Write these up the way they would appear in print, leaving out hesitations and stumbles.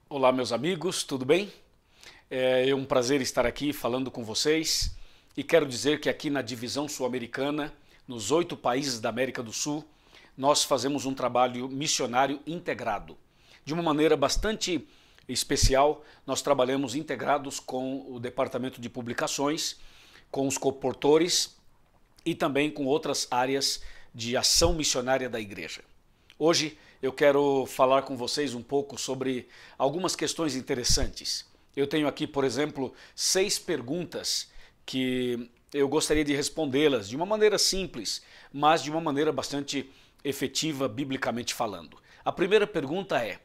Olá, meus amigos, tudo bem? É um prazer estar aqui falando com vocês e quero dizer que aqui na divisão sul-americana, nos 8 países da América do Sul, nós fazemos um trabalho missionário integrado. De uma maneira bastante especial, nós trabalhamos integrados com o Departamento de Publicações, com os coportores e também com outras áreas de ação missionária da igreja. Hoje eu quero falar com vocês um pouco sobre algumas questões interessantes. Eu tenho aqui, por exemplo, 6 perguntas que eu gostaria de respondê-las de uma maneira simples, mas de uma maneira bastante efetiva, biblicamente falando. A primeira pergunta é: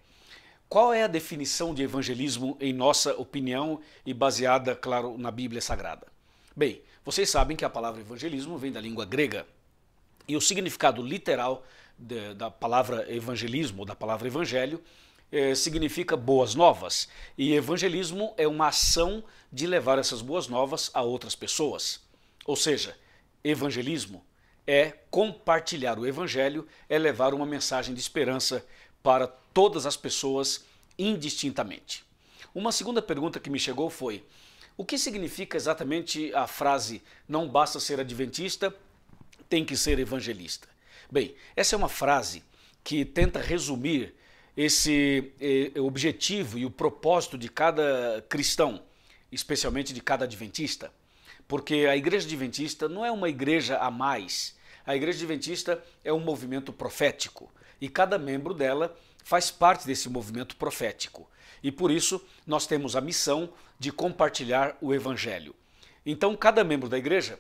qual é a definição de evangelismo em nossa opinião e baseada, claro, na Bíblia Sagrada? Bem, vocês sabem que a palavra evangelismo vem da língua grega e o significado literal da palavra evangelismo, da palavra evangelho, significa boas novas. E evangelismo é uma ação de levar essas boas novas a outras pessoas. Ou seja, evangelismo é compartilhar o evangelho, é levar uma mensagem de esperança para todas as pessoas indistintamente. Uma segunda pergunta que me chegou foi: o que significa exatamente a frase "não basta ser adventista, tem que ser evangelista"? Bem, essa é uma frase que tenta resumir esse objetivo e o propósito de cada cristão, especialmente de cada adventista, porque a igreja adventista não é uma igreja a mais. A igreja adventista é um movimento profético e cada membro dela faz parte desse movimento profético. E por isso nós temos a missão de compartilhar o evangelho. Então cada membro da igreja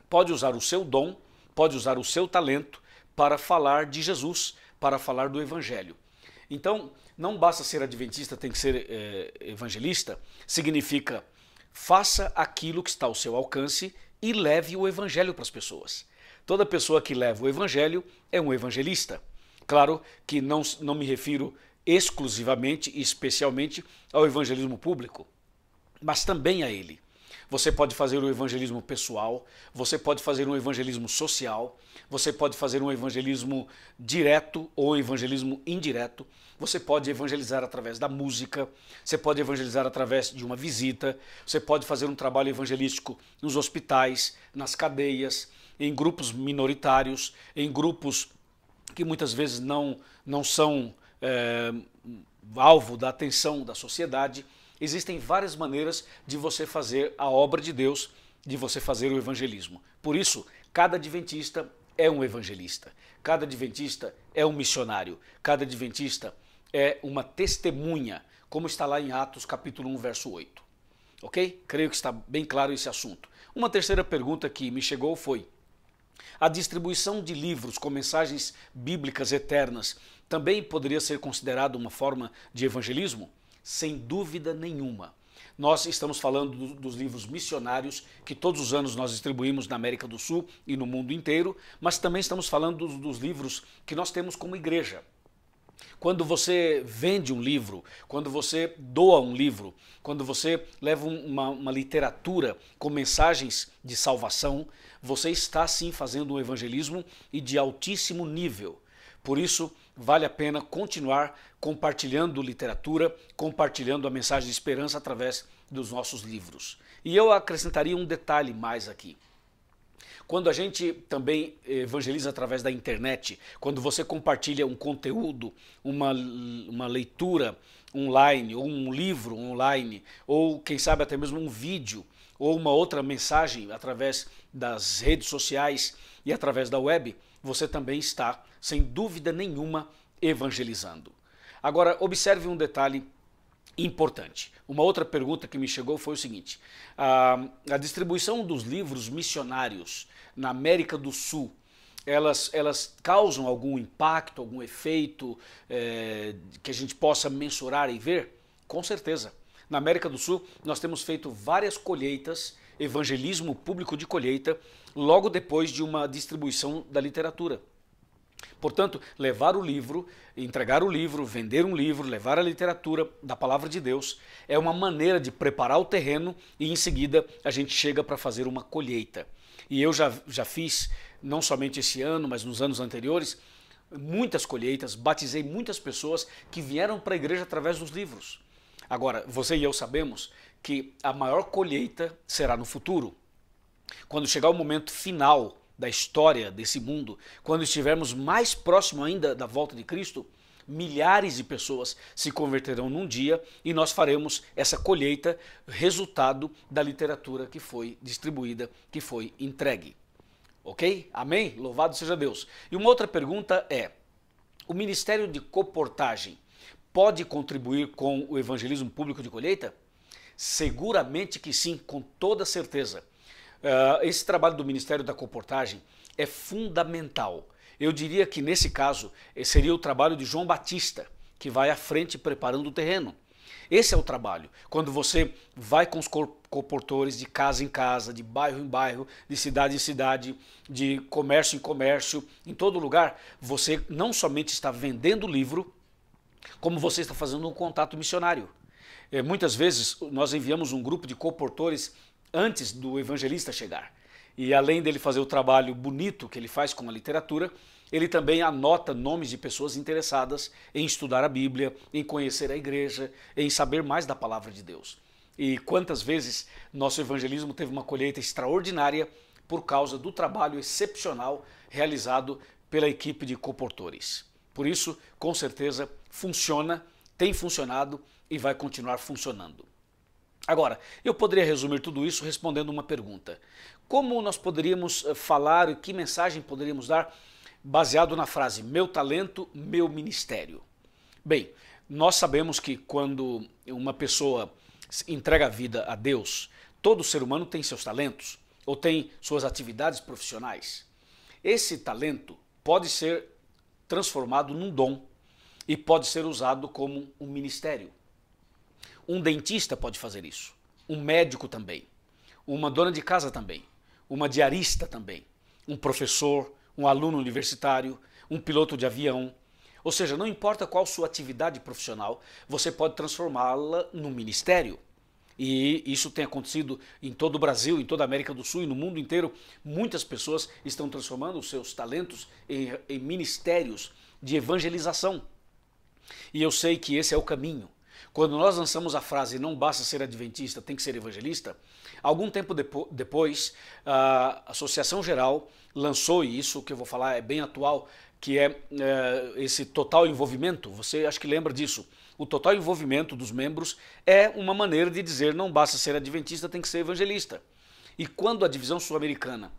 pode usar o seu dom, pode usar o seu talento para falar de Jesus, para falar do evangelho. Então, não basta ser adventista, tem que ser evangelista, significa faça aquilo que está ao seu alcance e leve o evangelho para as pessoas. Toda pessoa que leva o evangelho é um evangelista. Claro que não me refiro exclusivamente e especialmente ao evangelismo público, mas também a ele. Você pode fazer um evangelismo pessoal, você pode fazer um evangelismo social, você pode fazer um evangelismo direto ou um evangelismo indireto, você pode evangelizar através da música, você pode evangelizar através de uma visita, você pode fazer um trabalho evangelístico nos hospitais, nas cadeias, em grupos minoritários, em grupos que muitas vezes não são alvo da atenção da sociedade. Existem várias maneiras de você fazer a obra de Deus, de você fazer o evangelismo. Por isso, cada adventista é um evangelista, cada adventista é um missionário, cada adventista é uma testemunha, como está lá em Atos capítulo 1, verso 8. Ok? Creio que está bem claro esse assunto. Uma terceira pergunta que me chegou foi: a distribuição de livros com mensagens bíblicas eternas também poderia ser considerada uma forma de evangelismo? Sem dúvida nenhuma. Nós estamos falando dos livros missionários que todos os anos nós distribuímos na América do Sul e no mundo inteiro, mas também estamos falando dos livros que nós temos como igreja. Quando você vende um livro, quando você doa um livro, quando você leva uma literatura com mensagens de salvação, você está sim fazendo um evangelismo e de altíssimo nível. Por isso, vale a pena continuar compartilhando literatura, compartilhando a mensagem de esperança através dos nossos livros. E eu acrescentaria um detalhe mais aqui. Quando a gente também evangeliza através da internet, quando você compartilha um conteúdo, uma leitura online, ou um livro online, ou quem sabe até mesmo um vídeo, ou uma outra mensagem através das redes sociais e através da web, você também está, sem dúvida nenhuma, evangelizando. Agora, observe um detalhe importante. Uma outra pergunta que me chegou foi o seguinte: a distribuição dos livros missionários na América do Sul, elas causam algum impacto, algum efeito que a gente possa mensurar e ver? Com certeza. Na América do Sul, nós temos feito várias colheitas, evangelismo público de colheita, logo depois de uma distribuição da literatura. Portanto, levar o livro, entregar o livro, vender um livro, levar a literatura da palavra de Deus é uma maneira de preparar o terreno e em seguida a gente chega para fazer uma colheita. E eu já fiz, não somente esse ano, mas nos anos anteriores, muitas colheitas, batizei muitas pessoas que vieram para a igreja através dos livros. Agora, você e eu sabemos que a maior colheita será no futuro. Quando chegar o momento final da história desse mundo, quando estivermos mais próximo ainda da volta de Cristo, milhares de pessoas se converterão num dia e nós faremos essa colheita, resultado da literatura que foi distribuída, que foi entregue. Ok? Amém? Louvado seja Deus. E uma outra pergunta é, o Ministério de Coportagem pode contribuir com o evangelismo público de colheita? Seguramente que sim, com toda certeza. Esse trabalho do Ministério da Coportagem é fundamental. Eu diria que nesse caso seria o trabalho de João Batista, que vai à frente preparando o terreno. Esse é o trabalho. Quando você vai com os coportores de casa em casa, de bairro em bairro, de cidade em cidade, de comércio em comércio, em todo lugar, você não somente está vendendo o livro, como você está fazendo um contato missionário. Muitas vezes nós enviamos um grupo de coportores antes do evangelista chegar. E além dele fazer o trabalho bonito que ele faz com a literatura, ele também anota nomes de pessoas interessadas em estudar a Bíblia, em conhecer a igreja, em saber mais da palavra de Deus. E quantas vezes nosso evangelismo teve uma colheita extraordinária por causa do trabalho excepcional realizado pela equipe de coportores. Por isso, com certeza, funciona, tem funcionado e vai continuar funcionando. Agora, eu poderia resumir tudo isso respondendo uma pergunta. Como nós poderíamos falar e que mensagem poderíamos dar baseado na frase meu talento, meu ministério? Bem, nós sabemos que quando uma pessoa entrega a vida a Deus, todo ser humano tem seus talentos ou tem suas atividades profissionais. Esse talento pode ser transformado num dom e pode ser usado como um ministério. Um dentista pode fazer isso, um médico também, uma dona de casa também, uma diarista também, um professor, um aluno universitário, um piloto de avião. Ou seja, não importa qual sua atividade profissional, você pode transformá-la num ministério. E isso tem acontecido em todo o Brasil, em toda a América do Sul e no mundo inteiro. Muitas pessoas estão transformando os seus talentos em ministérios de evangelização. E eu sei que esse é o caminho. Quando nós lançamos a frase não basta ser adventista, tem que ser evangelista, algum tempo depois a Associação Geral lançou, e isso que eu vou falar é bem atual, que é esse total envolvimento. Você acho que lembra disso. O total envolvimento dos membros é uma maneira de dizer não basta ser adventista, tem que ser evangelista. E quando a divisão sul-americana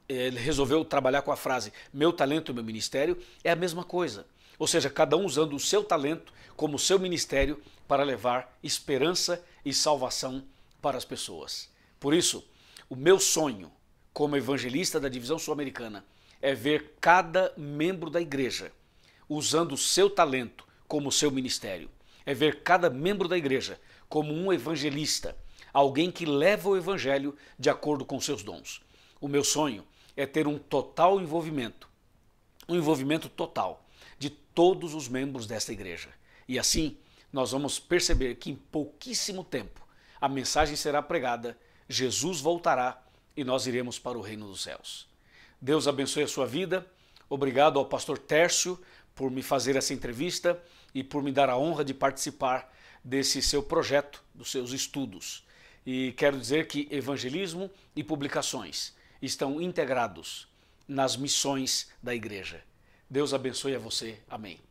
resolveu trabalhar com a frase meu talento, meu ministério, é a mesma coisa. Ou seja, cada um usando o seu talento como seu ministério para levar esperança e salvação para as pessoas. Por isso, o meu sonho como evangelista da divisão sul-americana é ver cada membro da igreja usando o seu talento como seu ministério. É ver cada membro da igreja como um evangelista, alguém que leva o evangelho de acordo com seus dons. O meu sonho é ter um total envolvimento, um envolvimento total de todos os membros desta igreja. E assim, nós vamos perceber que em pouquíssimo tempo a mensagem será pregada, Jesus voltará e nós iremos para o reino dos céus. Deus abençoe a sua vida. Obrigado ao pastor Tércio por me fazer essa entrevista e por me dar a honra de participar desse seu projeto, dos seus estudos. E quero dizer que evangelismo e publicações estão integrados nas missões da igreja. Deus abençoe a você. Amém.